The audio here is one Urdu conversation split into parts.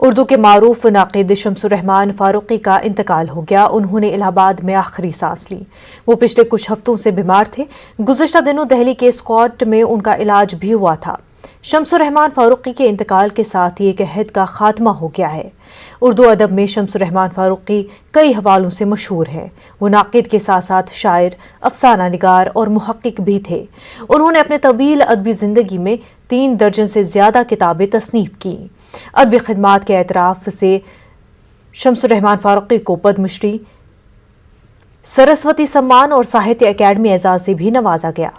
اردو کے معروف ناقد شمسر رحمان فاروقی کا انتقال ہو گیا۔ انہوں نے الہ آباد میں آخری سانس لی۔ وہ پچھلے کچھ ہفتوں سے بیمار تھے۔ گزشتہ دنوں دہلی کے اسکاٹ میں ان کا علاج بھی ہوا تھا۔ شمسر رحمان فاروقی کے انتقال کے ساتھ ہی ایک عہد کا خاتمہ ہو گیا ہے۔ اردو ادب میں شمسر رحمان فاروقی کئی حوالوں سے مشہور ہیں۔ وہ ناقد کے ساتھ ساتھ شاعر، افسانہ نگار اور محقق بھی تھے۔ انہوں نے اپنے طویل ادبی زندگی میں 3 درجن سے زیادہ کتابیں تصنیف کی۔ ادبی خدمات کے اعتراف سے شمسر رحمان فاروقی کو پدم شری، سرسوتی سمان اور ساہتیہ اکیڈمی اعزاز سے بھی نوازا گیا۔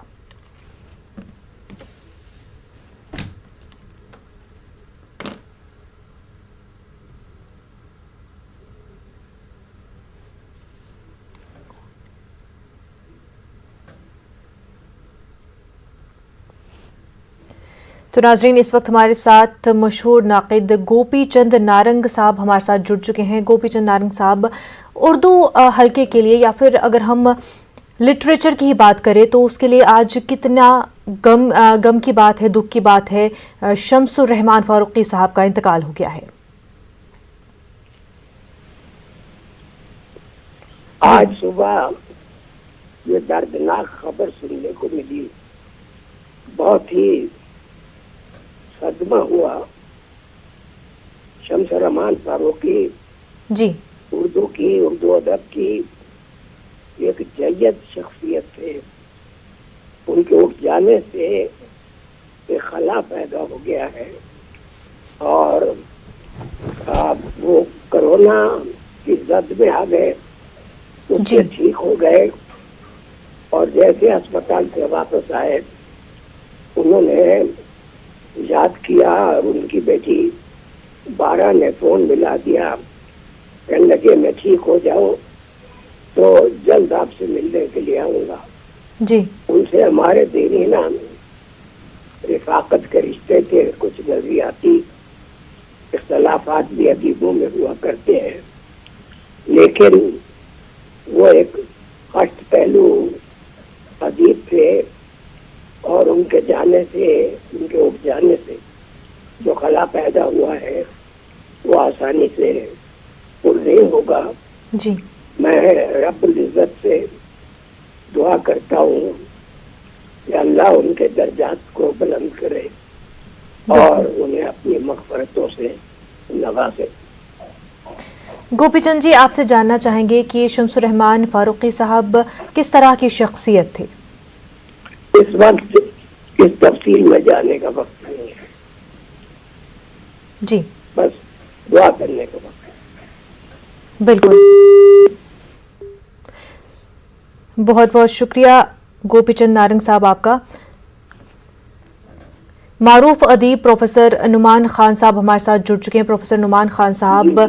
تو ناظرین، اس وقت ہمارے ساتھ مشہور ناقد گوپی چند نارنگ صاحب ہمارے ساتھ جڑ چکے ہیں۔ گوپی چند نارنگ صاحب، اردو حلقے کے لیے یا پھر اگر ہم لٹریچر کی ہی بات کریں تو اس کے لیے آج کتنا غم کی بات ہے، دکھ کی بات ہے، شمسر رحمان فاروقی صاحب کا انتقال ہو گیا ہے۔ آج صبح یہ دردناک خبر سننے کو ملی، بہت ہی صدمہ ہوا۔ شمسر رحمان فاروقی جی، اردو ادب کی ایک جید شخصیت تھے۔ ان کے اٹھ جانے سے ایک خلا پیدا ہو گیا ہے، اور وہ کرونا کی زد میں آ گئے، اس سے ٹھیک ہو گئے، اور جیسے اسپتال سے واپس آئے انہوں نے یاد کیا، اور ان کی بیٹی بارہ نے فون ملا دیا، کہنے لگے میں ٹھیک ہو جاؤں تو جلد آپ سے ملنے کے لیے آؤں گا۔ جی، ان سے ہمارے دیرینہ رفاقت کے رشتے تھے، کچھ نظریاتی اختلافات بھی ادیبوں میں ہوا کرتے ہیں، لیکن وہ ایک ہشت پہلو ادیب تھے، اور ان کے جانے سے، ان کے اٹھ جانے سے جو خلا پیدا ہوا ہے وہ آسانی سے پر نہیں ہوگا۔ جی، میں رب العزت سے دعا کرتا ہوں کہ اللہ ان کے درجات کو بلند کرے اور انہیں اپنی مغفرتوں سے نوازے۔ گوپی چند جی، آپ سے جاننا چاہیں گے کہ شمسر رحمان فاروقی صاحب کس طرح کی شخصیت تھے؟ اس وقت اس تفصیل میں جانے کا وقت نہیں ہے، جی، بس دعا کرنے کا وقت ہے۔ بالکل، بہت بہت شکریہ گوپی چند نارنگ صاحب آپ کا۔ معروف ادیب پروفیسر نعمان خان صاحب ہمارے ساتھ جڑ چکے ہیں۔ پروفیسر نعمان خان صاحب،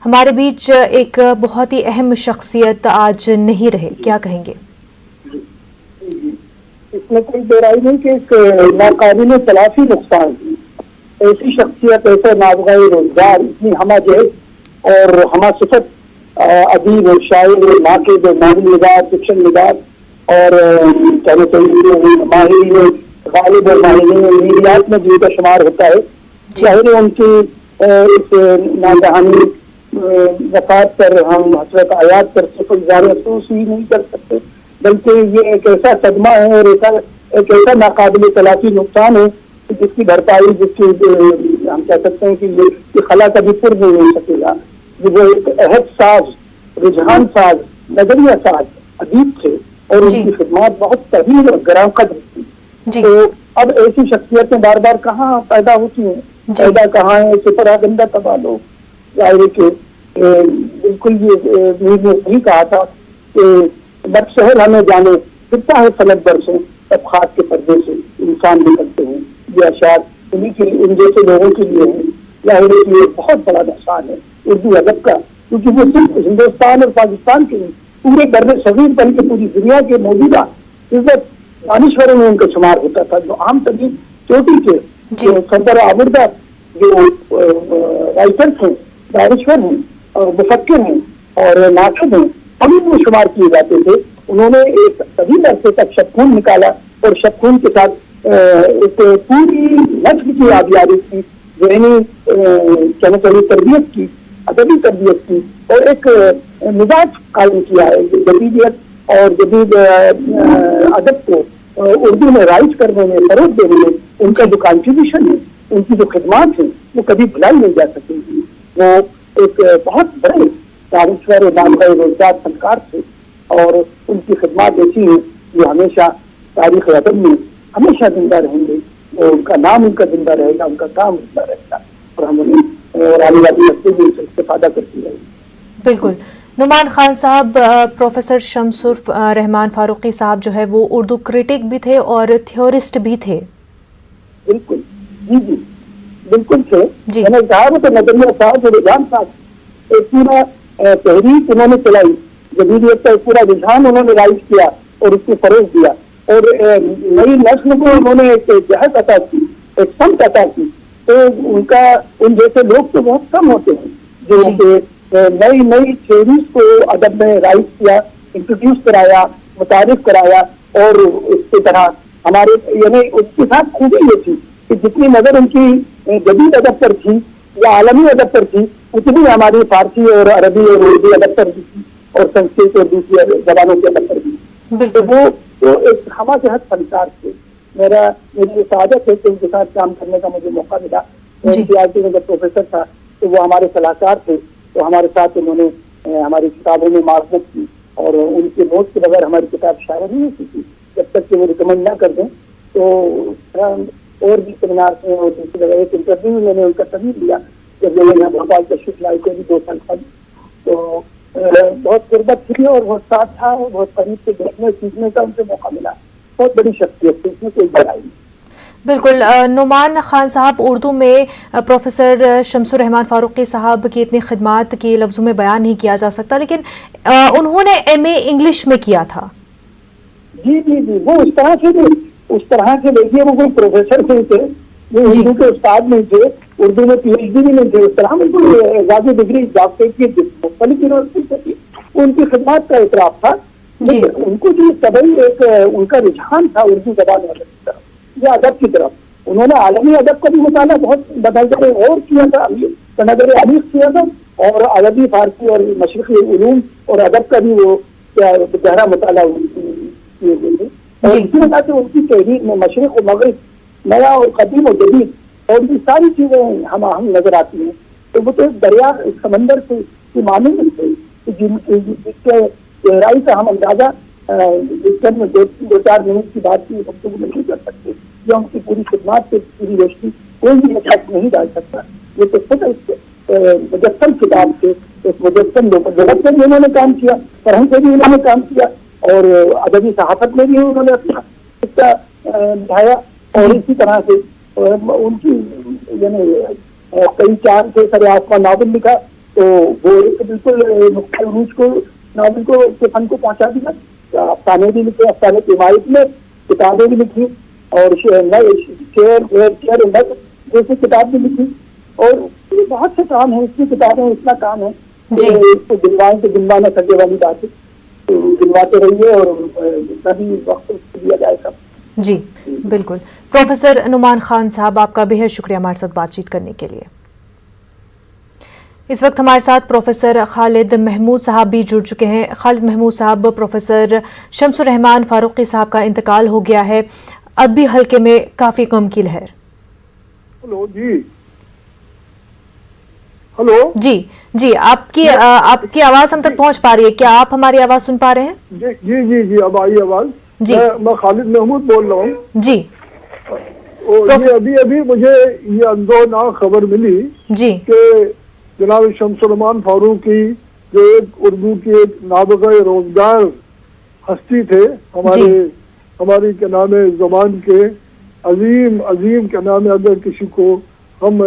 ہمارے بیچ ایک بہت ہی اہم شخصیت آج نہیں رہے، کیا کہیں گے؟ اس میں کوئی دو رائے نہیں کہ ایک ناقابل تلافی نقصان، ایسی شخصیت، ایسا نابغہ روزگار، اتنی ہمہ جہت اور ہمہ صفت ادیب اور شاعر اور ناقد اور ناول نگار، فکشن نگار اور ماہرین غالب اور ماہرین میڈیات میں جن کا شمار ہوتا ہے، ظاہر ان کی اس ناگہانی وفات پر ہم حسرت آیات پر صرف اظہار افسوس ہی نہیں کر سکتے، بلکہ یہ ایک ایسا صدمہ ہے اور ایک ایسا ناقابل تلافی نقصان ہے جس کی بھرپائی، جس کی ہم کہہ سکتے ہیں کہ یہ خلا کبھی پر نہیں ہو سکے گا۔ وہ ایک عہد ساز، رجحان ساز، نظریہ ساز ادیب تھے، اور ان کی خدمات بہت طویل اور گراں قدر تھی۔ تو اب ایسی شخصیتیں بار بار کہاں پیدا ہوتی ہیں، پیدا کہاں ہے، سپرا گندہ تبادو، ظاہر کہ بالکل یہ میر نے صحیح کہا تھا کہ بد شہر ہمیں جانے کتنا ہے فلک برسوں، تب خاک کے پردے سے انسان نکلتے ہیں۔ یہ اشعار انہیں کے لیے، ان جیسے لوگوں کے لیے ہیں۔ ظاہر ہے کہ یہ بہت بڑا نقصان ہے اردو ادب کا، کیونکہ وہ صرف ہندوستان اور پاکستان کے نہیں، پورے بر صغیر بلکہ پوری دنیا کے موجودہ عزت دانشوروں میں ان کا شمار ہوتا تھا، جو عام ترین چوٹی کے صدر آوردہ جو رائٹرس ہیں، دانشور ہیں اور مفکر ہیں اور ناقد ہیں، ہم ان میں شمار کیے جاتے تھے۔ انہوں نے ایک طویل عرصے تک شبخون نکالا، اور شبخون کے ساتھ ایک پوری نسل کی آبیاری کی، ذہنی کہنا چاہیے تربیت کی، ادبی تربیت کی، اور ایک مزاج قائم کیا ہے جدیدیت اور جدید ادب کو اردو میں رائج کرنے میں، فروغ دینے میں ان کا جو کنٹریبیوشن ہے، ان کی جو خدمات ہیں، وہ کبھی بھلائی نہیں جا سکیں گی. وہ ایک بہت بڑے دانشور نامور روزگار فنکار تھے، اور ان کی خدمات ایسی ہیں جو ہمیشہ تاریخ ادب میں ہمیشہ زندہ رہیں گے. ان کا نام ان کا زندہ رہے گا، ان کا کام زندہ رہے گا، اور ہم انہیں آنے والی نسلیں بھی اس سے استفادہ کرتی رہیں گی. بالکل. نعمان خان صاحب، پروفیسر شمسر رحمان فاروقی صاحب جو ہے وہ اردو کریٹک بھی تھے اور تھیورسٹ بھی تھے. بالکل، جی جی بالکل تھے. جی. میں نے کہا وہ تو نظریہ صاحب اور رجحان صاحب ایک پورا تحریک انہوں نے چلائی، جدیدیت کا ایک پورا رجحان انہوں نے رائج کیا اور اس کو فروغ دیا، اور نئی نسل کو انہوں نے ایک جہت عطا کی، ایک سمت عطا کی. تو ان جیسے لوگ تو بہت کم ہوتے ہیں جو کہ نئی تھیوریز کو ادب میں رائج کیا، انٹروڈیوس کرایا، متعارف کرایا. اور اس کی طرح ہمارے یعنی اس کے ساتھ خوبی یہ تھی کہ جتنی نظر ان کی جدید ادب پر تھی یا عالمی ادب پر تھی، اتنی ہماری فارسی اور عربی اور اردو ادب پر بھی تھی، اور سنسکرت اور دوسری زبانوں کے ادب پر بھی. تو وہ ایک ہمہ جہت فنکار تھے. میری سعادت ہے کہ ان کے ساتھ کام کرنے کا مجھے موقع ملا. NCERT میں جب پروفیسر تھا تو وہ ہمارے صلاحکار تھے، تو ہمارے ساتھ انہوں نے ہماری کتابوں میں معاونت کی، اور ان کے نوٹ کے بغیر ہماری کتاب شائع نہیں ہوتی تھی جب تک کہ وہ ریکمینڈ نہ کر دیں. تو اور بھی سیمینار سے اور دوسری جگہ ایک انٹرویو میں نے ان کا تبدیل لیا جب میں نے بھوپال تشریف لائی کو بھی 2 سال قبل. تو بہت قربت تھی اور بہت ساتھ تھا، اور بہت قریب سے دیکھنے سیکھنے کا ان سے موقع ملا. بہت بڑی شخصیت تھی، اس میں کوئی بڑائی نہیں. بالکل. نعمان خان صاحب، اردو میں پروفیسر شمسر رحمان فاروقی صاحب کی اتنی خدمات کی لفظوں میں بیان نہیں کیا جا سکتا، لیکن انہوں نے MA انگلش میں کیا تھا. جی جی جی وہ اس طرح سے دیکھیے وہ کوئی پروفیسر نہیں تھے، وہ اردو کے استاد نہیں تھے، اردو میں PhD بھی نہیں تھے. اس طرح میں کوئی اعزازی ڈگری ڈاکٹریٹ کی مختلف یونیورسٹی سے تھی. ان کی خدمات کا اعتراف تھا، لیکن ان کو جو طبعی ایک ان کا رجحان تھا اردو زبان والے کی طرف یا ادب کی طرف. انہوں نے عالمی ادب کا بھی مطالعہ بہت بنظر غور کیا تھا، بنظر عمیق کیا تھا، اور عربی، فارسی اور مشرقی علوم اور ادب کا بھی وہ گہرا مطالعہ کیے ہوئے تھے. اور اسی وجہ سے ان کی تحریر میں مشرق و مغرب، نیا اور قدیم و جدید، اور یہ ساری چیزیں ہم نظر آتی ہیں. تو وہ تو ایک دریا، ایک سمندر سے مانند تھے جس کے گہرائی کا ہم اندازہ میں 2-4 منٹ کی بات کی گفتگو میں نہیں کر سکتے، یا ان کی پوری خدمات سے پوری روشنی کوئی بھی حق نہیں ڈال سکتا. یہ تو خود مجسم کتاب سے ایک مجسم لغت میں بھی انہوں نے کام کیا، فرہنگ سے بھی انہوں نے کام کیا، اور ادبی صحافت میں بھی انہوں نے اپنا حصہ نبھایا. اور اسی طرح سے ان کی یعنی کئی چاند سے سر آسمان ناول لکھا، تو وہ ایک بالکل نقطۂ عروج کو ناول کو کے فن کو پہنچا دیا. افسانے بھی لکھے، افسانے کی حمایت میں کتابیں بھی لکھی، اور شعر جیسی کتاب بھی لکھی. اور بہت سے کام ہیں، اس کی کتابیں اتنا کام ہے کہ اس کو گنوائیں تو گنوانا سکے والی بات ہے. تو گنواتے رہیے، اور جتنا بھی وقت اس کو دیا جائے سب. جی بالکل. پروفیسر نعمان خان صاحب، آپ کا بہت شکریہ ہمارے ساتھ بات چیت کرنے کے لیے. اس وقت ہمارے ساتھ پروفیسر خالد محمود صاحب بھی جڑ چکے ہیں. خالد محمود صاحب، پروفیسر شمسر رحمان فاروقی صاحب کا انتقال ہو گیا ہے، ادبی حلقے میں کافی غم کی لہر. ہلو جی، ہلو جی آپ کی آواز ہم تک پہنچ پا رہی ہے؟ کیا آپ ہماری آواز سن پا رہے ہیں؟ جی جی جی اب آئی آواز. جی میں خالد محمود بول رہا ہوں. جی یہ ابھی مجھے یہ اندوہناک خبر ملی جی کہ جناب شمسر رحمان فاروقی جو ایک اردو کی ایک نابغہ روزگار ہستی تھے، ہماری کیا نام ہے زبان کے عظیم کیا نام ہے، اگر کسی کو ہم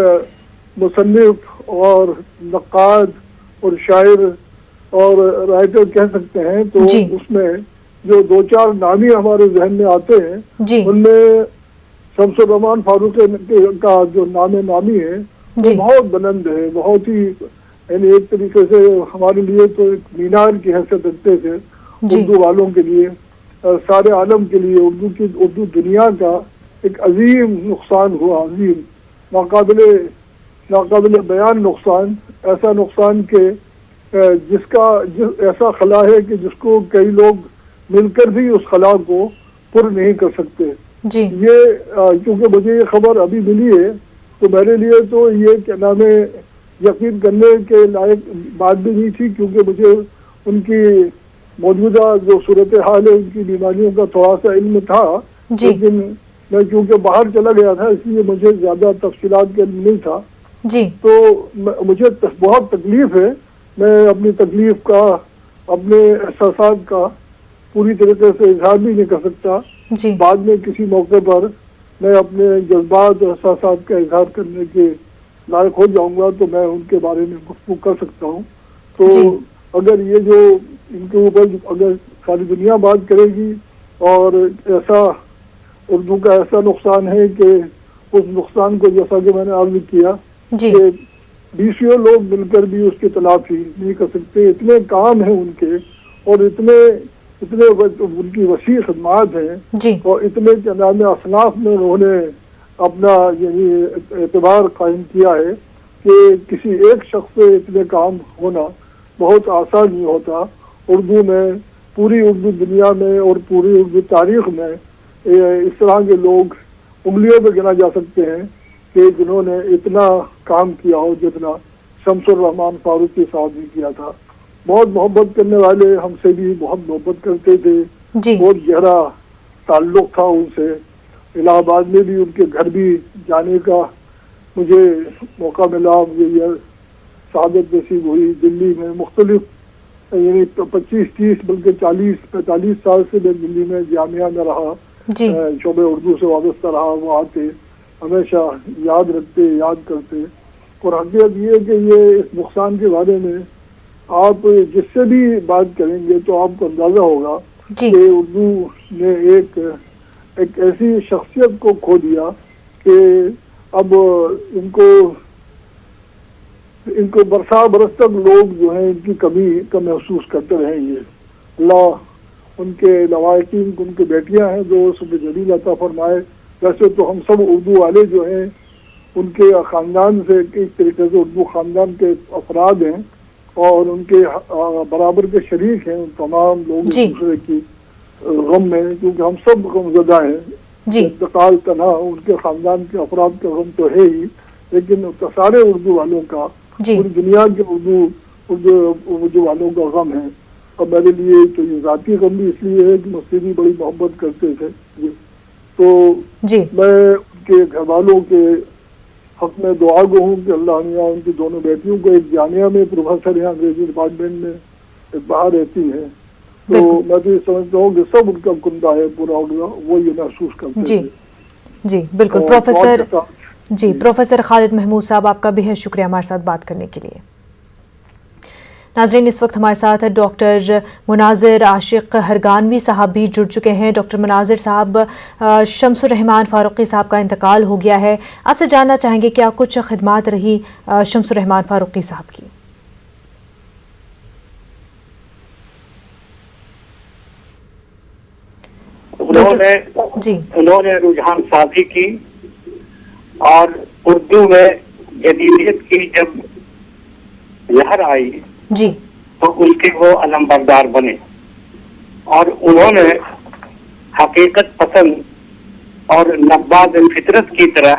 مصنف اور نقاد اور شاعر اور رائٹر کہہ سکتے ہیں، تو اس میں جو 2-4 نامی ہمارے ذہن میں آتے ہیں ان میں شمسر رحمان فاروقی کا جو نامی ہے وہ بہت بلند ہے، بہت ہی یعنی ایک طریقے سے ہمارے لیے تو ایک مینار کی حیثیت رکھتے تھے اردو والوں کے لیے، سارے عالم کے لیے. اردو دنیا کا ایک عظیم نقصان ہوا، عظیم ناقابل ناقابل بیان نقصان، ایسا نقصان کہ ایسا خلا ہے کہ جس کو کئی لوگ مل کر بھی اس خلا کو پر نہیں کر سکتے. جی یہ کیونکہ مجھے یہ خبر ابھی ملی ہے تو میرے لیے تو یہ کیا نام ہے یقین کرنے کے لائق بات بھی نہیں تھی، کیونکہ مجھے ان کی موجودہ جو صورتحال ہے ان کی بیماریوں کا تھوڑا سا علم تھا، لیکن میں کیونکہ باہر چلا گیا تھا اس لیے مجھے زیادہ تفصیلات کا علم نہیں تھا. تو مجھے بہت تکلیف ہے. میں اپنی تکلیف کا، اپنے احساسات کا پوری طریقے سے اظہار بھی نہیں کر سکتا. بعد میں کسی موقع پر میں اپنے جذبات اور احساسات کا اظہار کرنے کے لائق ہو جاؤں گا تو میں ان کے بارے میں گفتگو کر سکتا ہوں. تو اگر یہ جو ان کے اوپر اگر ساری دنیا بات کرے گی اور ایسا اردو کا ایسا نقصان ہے کہ اس نقصان کو جیسا کہ میں نے عرض کیا کہ 20 لوگ مل کر بھی اس کی تلافی نہیں کر سکتے. اتنے کام ہیں ان کے اور اتنے ان کی وسیع خدمات ہیں اور اتنے کیا نام اصناف میں انہوں نے اپنا یعنی اعتبار قائم کیا ہے کہ کسی ایک شخص سے اتنے کام ہونا بہت آسان نہیں ہوتا. اردو میں، پوری اردو دنیا میں اور پوری اردو تاریخ میں اس طرح کے لوگ انگلیوں پہ گنا جا سکتے ہیں کہ جنہوں نے اتنا کام کیا ہو جتنا شمس الرحمان فاروقی صاحب نے کیا تھا. بہت محبت کرنے والے، ہم سے بھی بہت محبت کرتے تھے، بہت گہرا تعلق تھا ان سے. الہ آباد میں بھی ان کے گھر بھی جانے کا مجھے موقع ملا، مجھے یہ سعادت نصیب ہوئی. دلی میں مختلف یعنی 25-30 بلکہ 40-45 سال سے میں دلی میں جامعہ میں رہا، شعبہ اردو سے وابستہ رہا. وہ آتے ہمیشہ یاد رکھتے، یاد کرتے. اور حقیقت یہ ہے کہ یہ اس نقصان کے بارے میں آپ جس سے بھی بات کریں گے تو آپ کو اندازہ ہوگا کہ اردو نے ایک ایسی شخصیت کو کھو دیا کہ اب ان کو برس تک لوگ جو ہیں ان کی کمی کا محسوس کرتے رہیں گے. اللہ ان کے لوائقین، ان کی بیٹیاں ہیں جو صبح جلیل عطا فرمائے. ویسے تو ہم سب اردو والے جو ہیں ان کے خاندان سے ایک طریقے سے اردو خاندان کے افراد ہیں اور ان کے برابر کے شریک ہیں ان تمام لوگ ایک دوسرے کی غم میں، کیونکہ ہم سب غم زدہ ہیں. انتقال تنہا ان کے خاندان کے افراد کا غم تو ہے ہی، لیکن سارے اردو والوں کا، پوری دنیا کے اردو والوں کا غم ہے. اور میرے لیے تو یہ ذاتی غم بھی اس لیے ہے کہ مجھ سے بھی بڑی محبت کرتے تھے. تو میں ان کے گھر والوں کے حق میں دعا گو ہوں کہ اللہ میاں ان کی دونوں بیٹیوں کو ایک جامعہ میں پروفیسر ہیں انگریزی ڈپارٹمنٹ میں، ایک باہر رہتی ہیں. تو میں تو یہ سمجھتا ہوں کہ سب ان کا کندہ ہے پورا وہ یہ محسوس کرتے ہیں. جی بالکل. پروفیسر خالد محمود صاحب آپ کا بھی ہے شکریہ ہمارے ساتھ بات کرنے کے لیے. ناظرین اس وقت ہمارے ساتھ ڈاکٹر مناظر عاشق ہرگانوی صاحب بھی جڑ چکے ہیں. ڈاکٹر مناظر صاحب، شمس الرحمان فاروقی صاحب کا انتقال ہو گیا ہے، آپ سے جاننا چاہیں گے کیا کچھ خدمات رہی شمس الرحمان فاروقی صاحب کی؟ انہوں نے رجحان سازی کی اور اردو میں جدیدیت کی جب لہر آئی تو اس کے وہ علم بردار بنے اور انہوں نے حقیقت پسند اور نباز فطرت کی طرح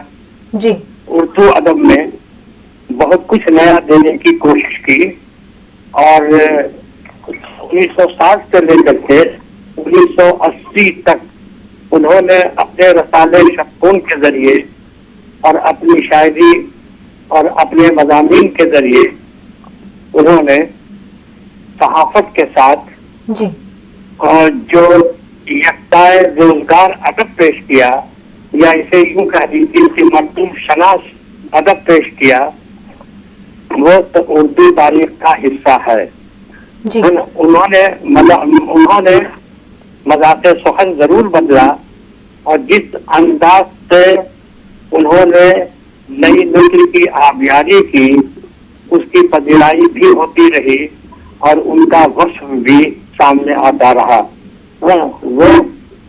اردو ادب میں بہت کچھ نیا دینے کی کوشش کی. اور 1960 سے لے کر کے 1980 تک انہوں نے اپنے رسالے شفقون کے ذریعے اور اپنی شاعری اور اپنے مضامین کے ذریعے انہوں نے صحافت کے ساتھ اور جو یکتائے روزگار ادب پیش کیا یا اسے یوں کہہ دیجیے کہ مردم شناس ادب پیش کیا، وہ تو اردو تاریخ کا حصہ ہے. انہوں نے مذاق سخن ضرور بدلا اور جس انداز سے انہوں نے نئی نسل کی آبیاری کی اس کی پذیرائی بھی ہوتی رہی اور ان کا وصف بھی سامنے آتا رہا. وہ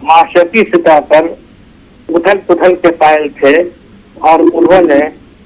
معاشرتی سطح پر ادھل پدھل کے قائل تھے اور انہوں نے